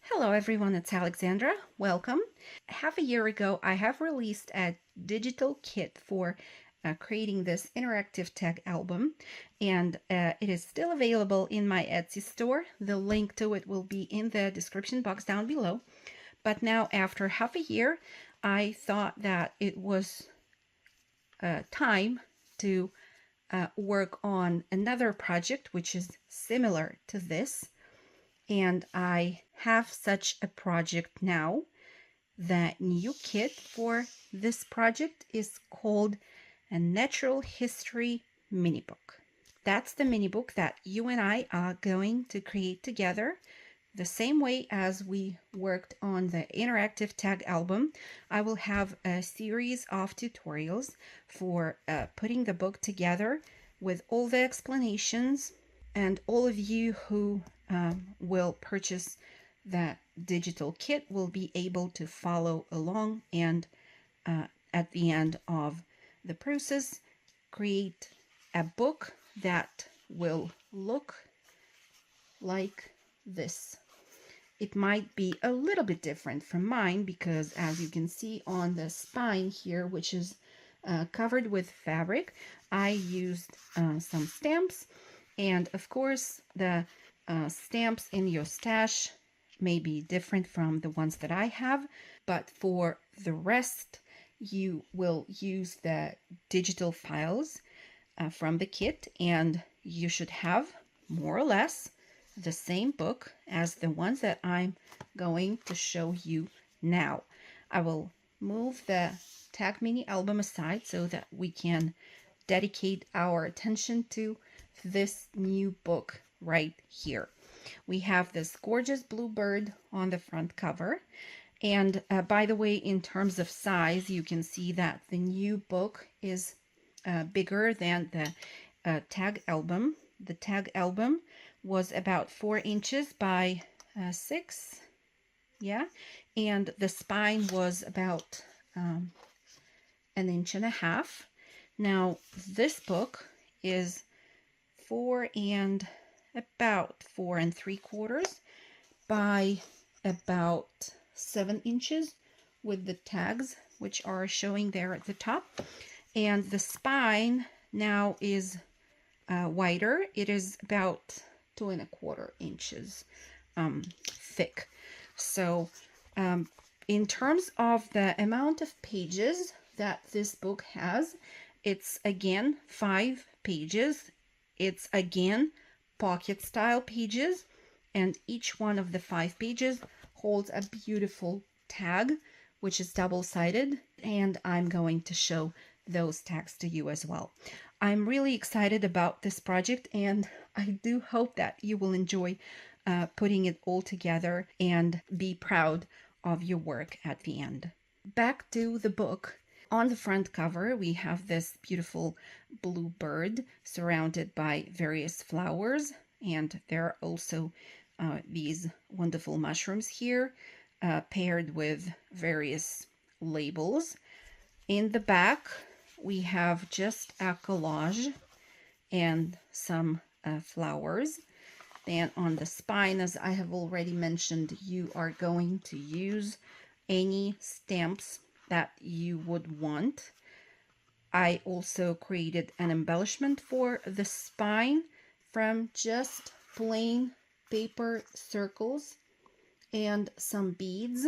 Hello everyone, it's Alexandra. Welcome. Half a year ago, I have released a digital kit for creating this interactive tag album, and it is still available in my Etsy store. The link to it will be in the description box down below. But now, after half a year, I thought that it was time to work on another project which is similar to this. And I have such a project now. The new kit for this project is called a Natural History Mini Book. That's the mini book that you and I are going to create together. The same way as we worked on the interactive tag album, I will have a series of tutorials for putting the book together with all the explanations, and all of you who will purchase that digital kit will be able to follow along and at the end of the process create a book that will look like this. It might be a little bit different from mine because, as you can see on the spine here, which is covered with fabric, I used some stamps, and of course the stamps in your stash may be different from the ones that I have, but for the rest you will use the digital files from the kit, and you should have more or less the same book as the ones that I'm going to show you now. I will move the tag mini album aside so that we can dedicate our attention to this new book right here. We have this gorgeous blue bird on the front cover. And by the way, in terms of size, you can see that the new book is bigger than the tag album. The tag album was about 4 inches by 6, yeah, and the spine was about 1.5 inches. Now this book is about 4 3/4 by about 7 inches with the tags, which are showing there at the top. And the spine now is wider. It is about 2 1/4 inches thick. So in terms of the amount of pages that this book has, it's again 5 pages. It's again pocket style pages, and each one of the 5 pages holds a beautiful tag which is double-sided, and I'm going to show those tags to you as well. I'm really excited about this project, and I do hope that you will enjoy putting it all together and be proud of your work at the end. Back to the book. On the front cover, we have this beautiful blue bird surrounded by various flowers, and there are also these wonderful mushrooms here, paired with various labels. In the back, we have just a collage and some flowers. Then on the spine, as I have already mentioned, you are going to use any stamps that you would want. I also created an embellishment for the spine from just plain paper circles and some beads.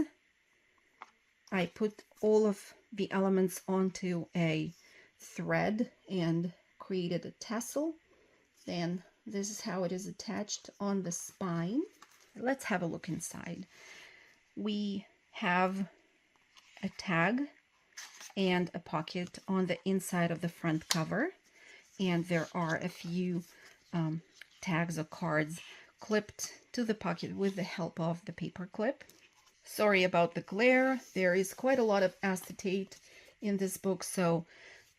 I put all of the elements onto a thread and created a tassel. Then this is how it is attached on the spine. Let's have a look inside. We have a tag and a pocket on the inside of the front cover, and there are a few tags or cards clipped to the pocket with the help of the paper clip. Sorry about the glare. There is quite a lot of acetate in this book, so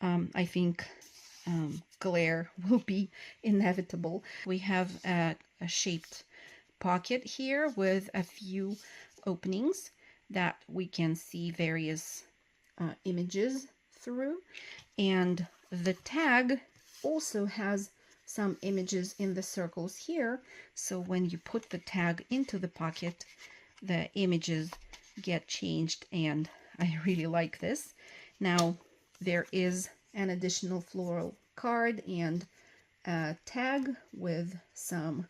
I think glare will be inevitable. We have a shaped pocket here with a few openings that we can see various images through, and the tag also has some images in the circles here, so when you put the tag into the pocket, the images get changed, and I really like this. Now there is an additional floral card and a tag with some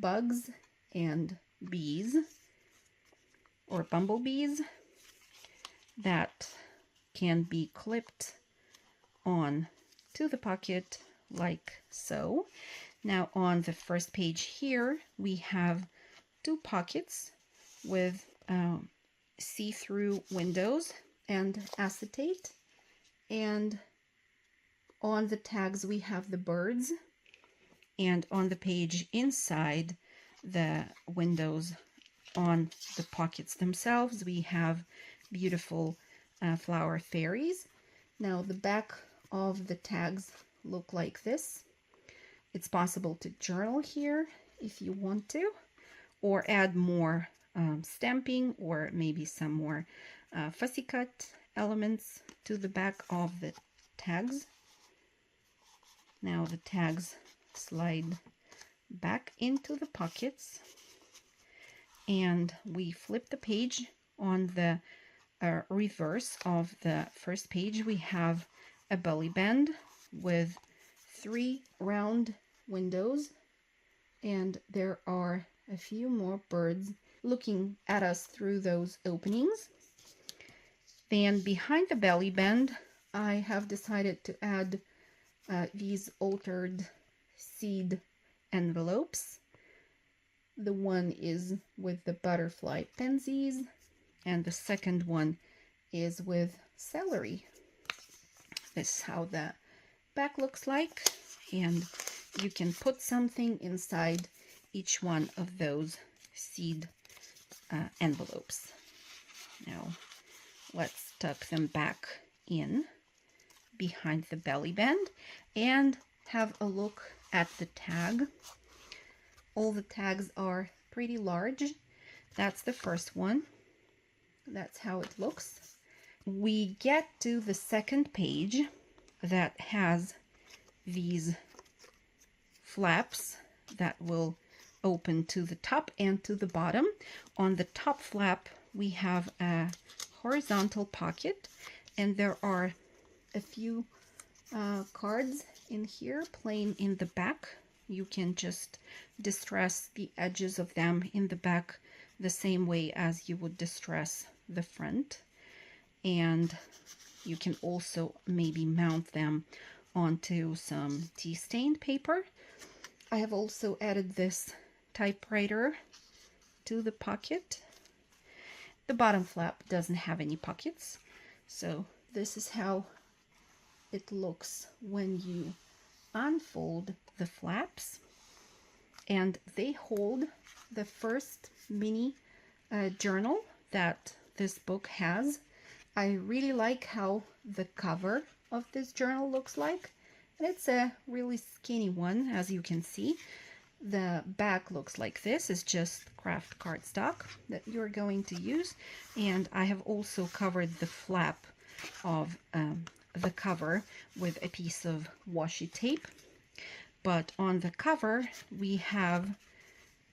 bugs and bees or bumblebees that can be clipped on to the pocket like so. Now on the first page here we have two pockets with see-through windows and acetate, and on the tags we have the birds, and on the page inside the windows on the pockets themselves we have beautiful flower fairies. Now the back of the tags look like this. It's possible to journal here if you want to, or add more stamping, or maybe some more fussy cut elements to the back of the tags. Now the tags slide back into the pockets, and we flip the page. On the reverse of the first page we have a belly band with 3 round windows, and there are a few more birds looking at us through those openings. Then behind the belly band I have decided to add these altered seed envelopes. The one is with the butterfly pansies, and the second one is with celery. This is how the back looks like, and you can put something inside each one of those seed envelopes. Now let's tuck them back in behind the belly band and have a look at the tag. All the tags are pretty large. That's the first one. That's how it looks. We get to the second page that has these flaps that will open to the top and to the bottom. On the top flap we have a horizontal pocket, and there are a few cards in here plain in the back. You can just distress the edges of them in the back the same way as you would distress the front, and you can also maybe mount them onto some tea stained paper. I have also added this typewriter to the pocket. The bottom flap doesn't have any pockets, so this is how it looks when you unfold the flaps, and they hold the first mini journal that this book has. I really like how the cover of this journal looks like, and it's a really skinny one, as you can see. The back looks like this. It's just craft cardstock that you're going to use, and I have also covered the flap of the cover with a piece of washi tape. But on the cover we have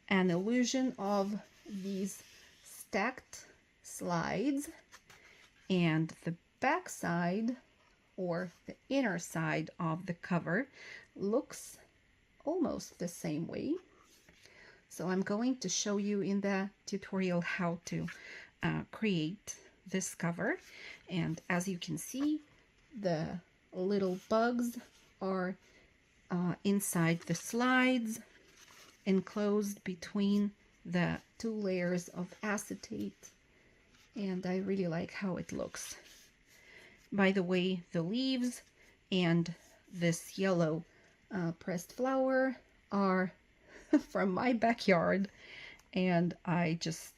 an illusion of these stacked slides, and the back side, or the inner side of the cover, looks almost the same way. So I'm going to show you in the tutorial how to create this cover. And as you can see, the little bugs are inside the slides, enclosed between the 2 layers of acetate, and I really like how it looks. By the way, the leaves and this yellow pressed flower are from my backyard, and I just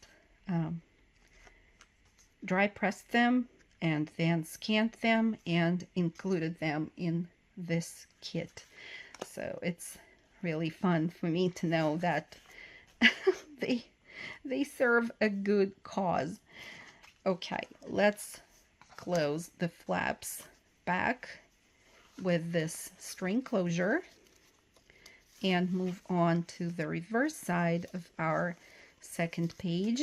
dry pressed them and then scanned them and included them in this kit. So it's really fun for me to know that they serve a good cause. Okay, let's close the flaps back with this string closure and move on to the reverse side of our second page.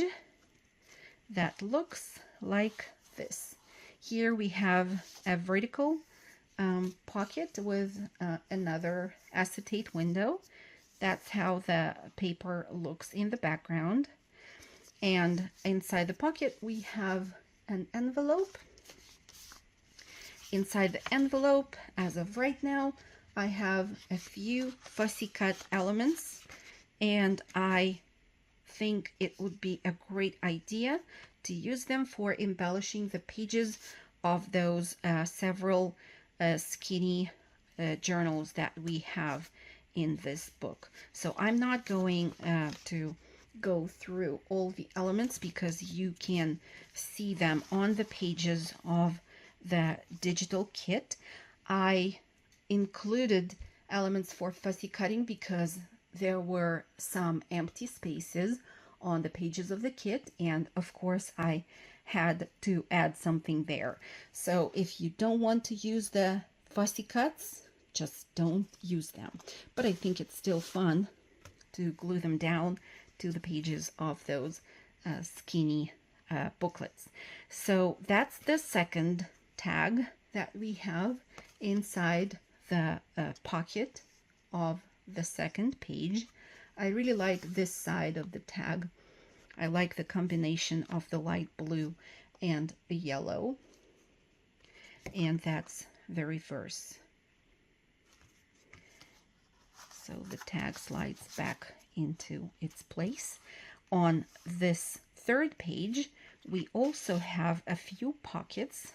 that looks like this. Here we have a vertical pocket with another acetate window. That's how the paper looks in the background. And inside the pocket we have an envelope. Inside the envelope, as of right now, I have a few fussy cut elements, and I think it would be a great idea to use them for embellishing the pages of those several skinny journals that we have in this book. So I'm not going to go through all the elements because you can see them on the pages of the digital kit. I included elements for fussy cutting because there were some empty spaces on the pages of the kit, and of course I had to add something there. So if you don't want to use the fussy cuts, just don't use them. But I think it's still fun to glue them down to the pages of those skinny booklets. So that's the second tag that we have inside the pocket of the second page. I really like this side of the tag. I like the combination of the light blue and the yellow. And that's the reverse. So the tag slides back into its place. On this third page, we also have a few pockets.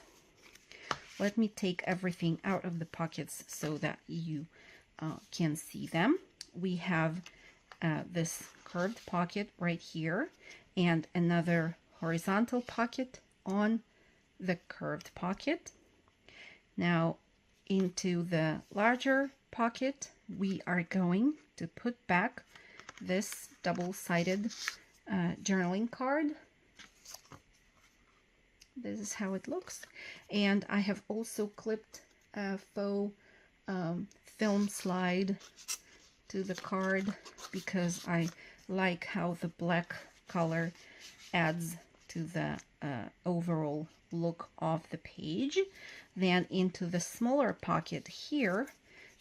Let me take everything out of the pockets so that you can see them. We have this curved pocket right here and another horizontal pocket on the curved pocket. Now into the larger pocket, we are going to put back this double-sided journaling card. This is how it looks. And I have also clipped a faux film slide to the card because I like how the black color adds to the overall look of the page. Then into the smaller pocket here,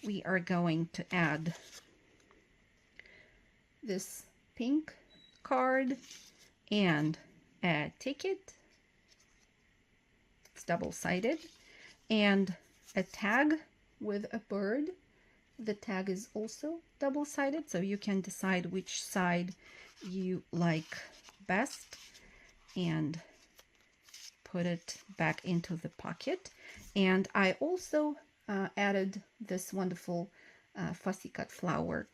we are going to add this pink card and a ticket. It's double-sided, and a tag with a bird. The tag is also double-sided, so you can decide which side you like best and put it back into the pocket. And I also added this wonderful fussy cut flower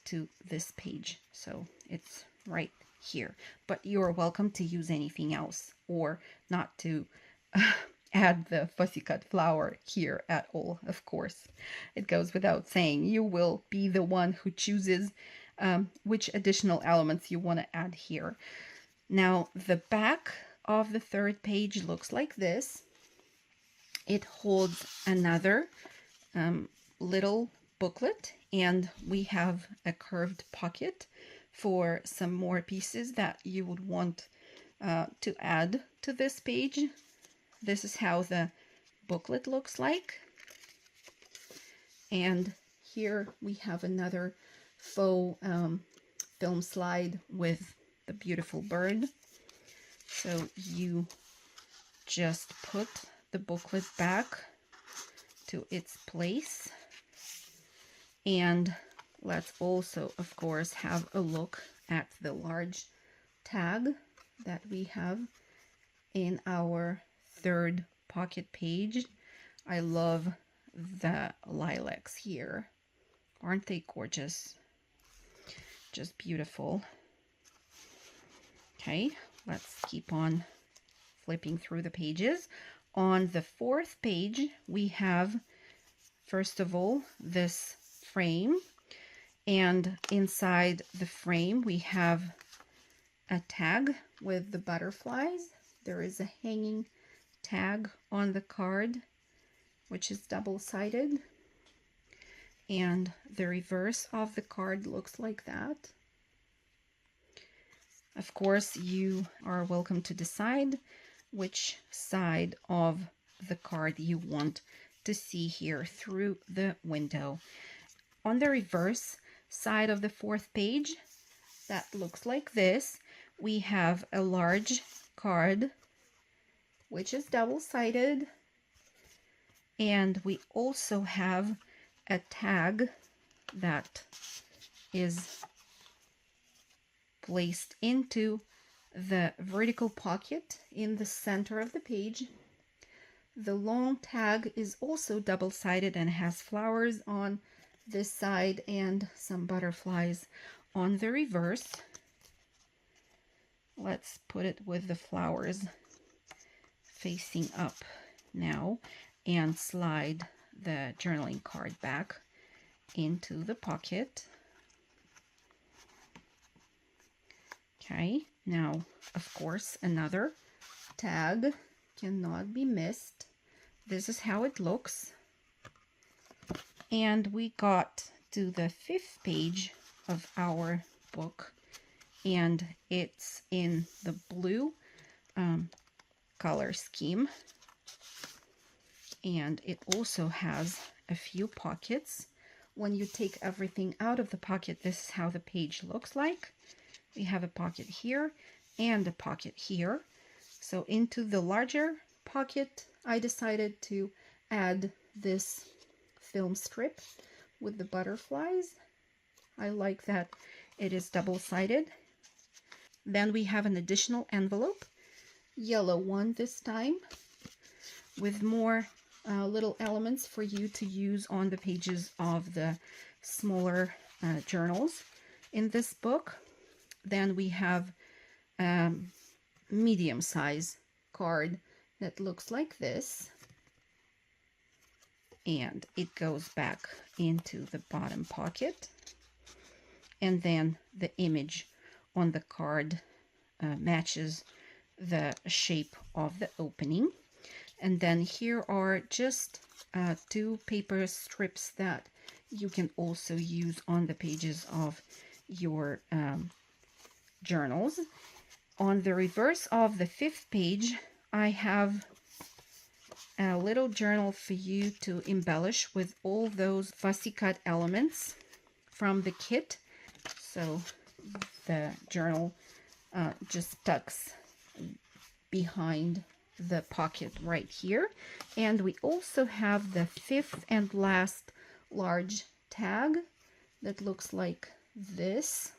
to this page, so it's right here. But you're welcome to use anything else or not to add the fussy cut flower here at all. Of course, it goes without saying. You will be the one who chooses which additional elements you want to add here. Now the back of the third page looks like this. It holds another little booklet, and we have a curved pocket for some more pieces that you would want to add to this page. This is how the booklet looks like. And here we have another faux film slide with the beautiful bird. So you just put the booklet back to its place. And let's also, of course, have a look at the large tag that we have in our third pocket page. I love the lilacs here. Aren't they gorgeous? Just beautiful. Okay, let's keep on flipping through the pages. On the fourth page, we have, first of all, this frame. And inside the frame, we have a tag with the butterflies. There is a hanging tag on the card, which is double-sided. And the reverse of the card looks like that. Of course, you are welcome to decide which side of the card you want to see here through the window. On the reverse side of the 4th page, that looks like this, we have a large card which is double-sided, and we also have a tag that is placed into the vertical pocket in the center of the page. The long tag is also double-sided and has flowers on this side and some butterflies on the reverse. Let's put it with the flowers facing up now and slide the journaling card back into the pocket. Okay, now, of course, another tag cannot be missed. This is how it looks. And we got to the 5th page of our book, and it's in the blue color scheme. And it also has a few pockets. When you take everything out of the pocket, this is how the page looks like. We have a pocket here and a pocket here. So into the larger pocket, I decided to add this film strip with the butterflies. I like that it is double-sided. Then we have an additional envelope, yellow one this time, with more little elements for you to use on the pages of the smaller journals in this book. Then we have medium size card that looks like this, and it goes back into the bottom pocket, and then the image on the card matches the shape of the opening. And then here are just 2 paper strips that you can also use on the pages of your journals. On the reverse of the 5th page, I have a little journal for you to embellish with all those fussy cut elements from the kit. So the journal just tucks behind the pocket right here. And we also have the 5th and last large tag that looks like this.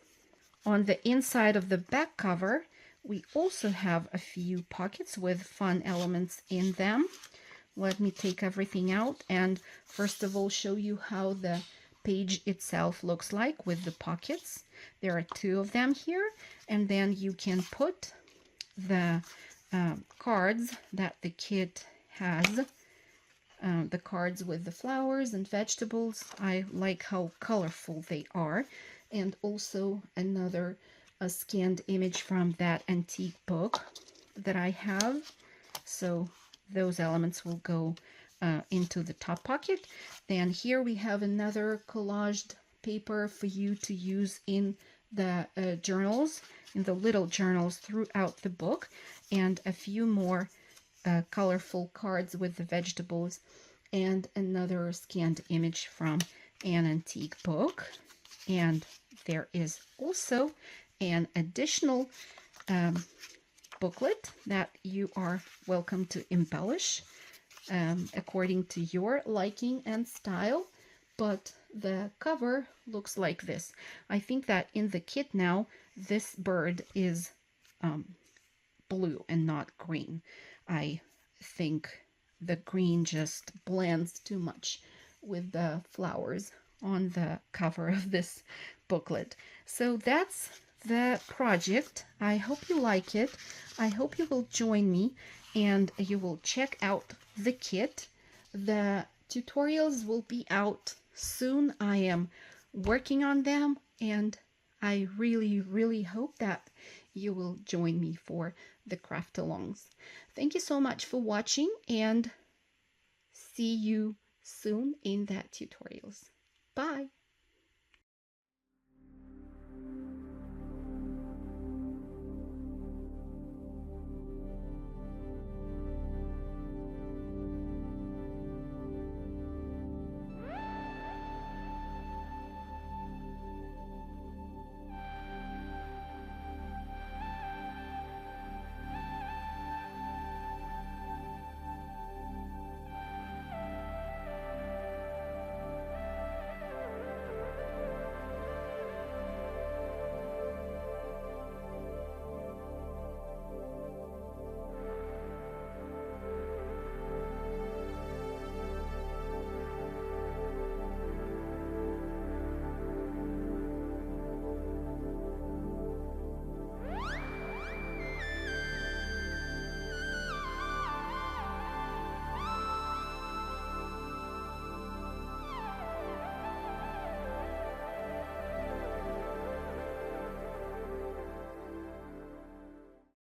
On the inside of the back cover, we also have a few pockets with fun elements in them. Let me take everything out and first of all show you how the page itself looks like with the pockets. There are 2 of them here, and then you can put the cards that the kit has, the cards with the flowers and vegetables. I like how colorful they are. And also another scanned image from that antique book that I have. So those elements will go into the top pocket. Then here we have another collaged paper for you to use in the journals, in the little journals throughout the book, and a few more colorful cards with the vegetables, and another scanned image from an antique book. And there is also an additional booklet that you are welcome to embellish according to your liking and style, but the cover looks like this. I think that in the kit now, this bird is blue and not green. I think the green just blends too much with the flowers on the cover of this booklet. So that's the project. I hope you like it. I hope you will join me and you will check out the kit. The tutorials will be out soon. I am working on them, and I really hope that you will join me for the craft-alongs. Thank you so much for watching, and see you soon in the tutorials. Bye!